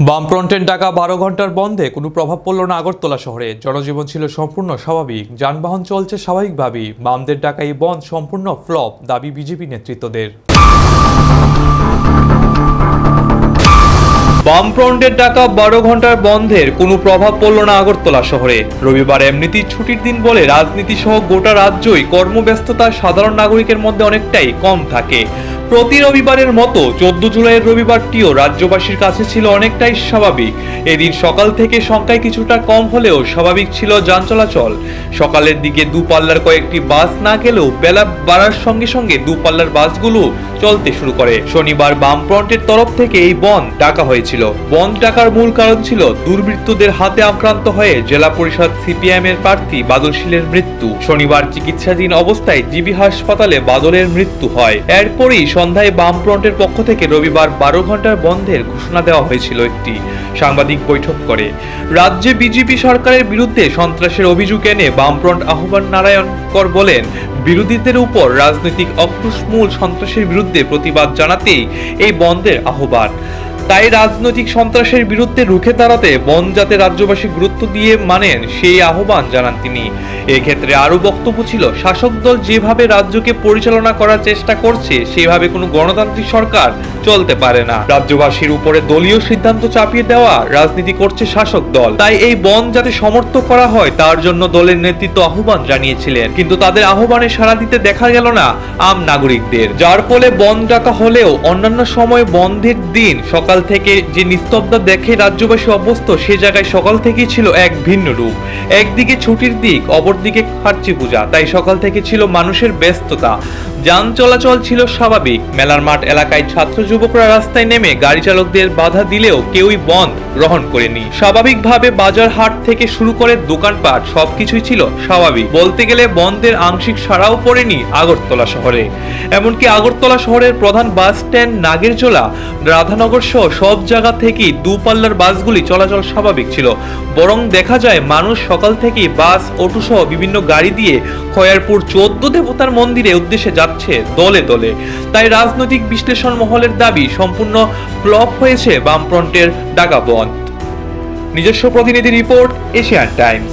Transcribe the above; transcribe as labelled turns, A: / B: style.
A: বামফ্রন্টের ডাকা 12 ঘন্টার বন্ধে কোনো প্রভাব পড়ল না আগরতলা শহরে। জনজীবন ছিল সম্পূর্ণ স্বাভাবিক, যানবাহন চলছে স্বাভাবিকভাবেই। বামদের ডাকা এই বন্ধ সম্পূর্ণ ফ্লপ, দাবি বিজেপি নেতৃত্বদের। বামফ্রন্টের ডাকা 12 ঘন্টার বন্ধের কোনো প্রভাব পড়ল না আগরতলা শহরে। রবিবার এমনিতেই ছুটির দিন বলে রাজনীতি সহ গোটা রাজ্যই কর্মব্যস্ততা সাধারণ নাগরিকের মধ্যে অনেকটাই কম থাকে। প্রতি রবিবারের মতো 14 জুলাইয়ের রবিবারটিও রাজ্যবাসীর কাছে ছিল অনেকটাই স্বাভাবিক। এদিন সকাল থেকে সংখ্যায় কিছুটা কম হলেও স্বাভাবিক ছিল যান চলাচল। সকালের দিকে দূরপাল্লার কয়েকটি বাস না গেলেও বেলা বাড়ার সঙ্গে সঙ্গে দূরপাল্লার বাসগুলো চলতে শুরু করে। শনিবার বামফ্রন্টের তরফ থেকে এই বন্ধ ডাকা হয়েছিল। বন্ধ ডাকার মূল কারণ ছিল দুর্বৃত্তদের হাতে আক্রান্ত হয়ে জেলা পরিষদ সিপিএম এর প্রার্থী বাদল শীলের মৃত্যু। শনিবার চিকিৎসাধীন অবস্থায় জিবি হাসপাতালে বাদলের মৃত্যু হয়। এরপরই সন্ধ্যায় বামফ্রন্টের পক্ষ থেকে রবিবার 12 ঘন্টার বন্ধের ঘোষণা দেওয়া হয়েছিল একটি সাংবাদিক বৈঠক করে। রাজ্যে বিজেপি সরকারের বিরুদ্ধে সন্ত্রাসের অভিযোগ এনে বামফ্রন্ট আহ্বান নারায়ণ কর বলেন, বিরোধীদের উপর রাজনৈতিক অক্রোশমূল সন্ত্রাসের বিরুদ্ধে প্রতিবাদ জানাতেই এই বন্ধের আহ্বান। তাই রাজনৈতিক সন্ত্রাসের বিরুদ্ধে রুখে দাঁড়াতে বন্ধ যাতে রাজ্যবাসী গুরুত্ব দিয়ে মানেন সেই আহ্বান জানান তিনি। এক্ষেত্রে আরো বক্তব্য ছিল, শাসক দল যেভাবে রাজ্যকে পরিচালনা করার চেষ্টা করছে সেভাবে কোনো গণতান্ত্রিক সরকার চলতে পারে না। রাজ্যবাসীর উপরে দলীয় সিদ্ধান্ত চাপিয়ে দেওয়া রাজনীতি করছে শাসক দল। তাই এই বন্ধ যাতে সমর্থন করা হয় তার জন্য দলের নেতৃত্ব আহ্বান জানিয়েছিলেন, কিন্তু তাদের আহ্বানে সাড়া দিতে দেখা গেল না আম নাগরিকদের, যার ফলে বন্ধ ডাকা হলেও অন্যান্য সময় বন্ধের দিন সকাল থেকে যে নিস্তব্ধতা দেখে রাজ্যবাসী অভ্যস্ত সে জায়গায় সকাল থেকেই ছিল এক ভিন্ন রূপ। একদিকে ছুটির দিক, অপরদিকে খার্চি পূজা, তাই সকাল থেকে ছিল মানুষের ব্যস্ততা। যান চলাচল ছিল স্বাভাবিক। মেলার মাঠ এলাকায় ছাত্র যুবকরা রাস্তায় নেমে গাড়ি চালকদের বাধা দিলেও কেউই বন্ধ গ্রহণ করেনি। স্বাভাবিকভাবে বাজার হাট থেকে শুরু করে দোকানপাট সবকিছুই ছিল স্বাভাবিক। বলতে গেলে বন্ধের আংশিক সাড়াও পড়েনি আগরতলা শহরে। এমনকি আগরতলা শহরের প্রধান বাস স্ট্যান্ড নাগেরজোলা, রাধানগর সহ সব জায়গা থেকেই দূরপাল্লার বাসগুলি চলাচল স্বাভাবিক ছিল। বরং দেখা যায় মানুষ সকাল থেকেই বাস, অটো সহ বিভিন্ন গাড়ি দিয়ে খয়ারপুর 14 দেবতার মন্দিরে উদ্দেশ্যে যাচ্ছে দলে দলে। তাই রাজনৈতিক বিশ্লেষণ মহলের দাবি সম্পূর্ণ ফ্লপ হয়েছে বামফ্রন্টের ডাকা বন্ধ। নিজস্ব প্রতিনিধি রিপোর্ট, এশিয়ান টাইমস।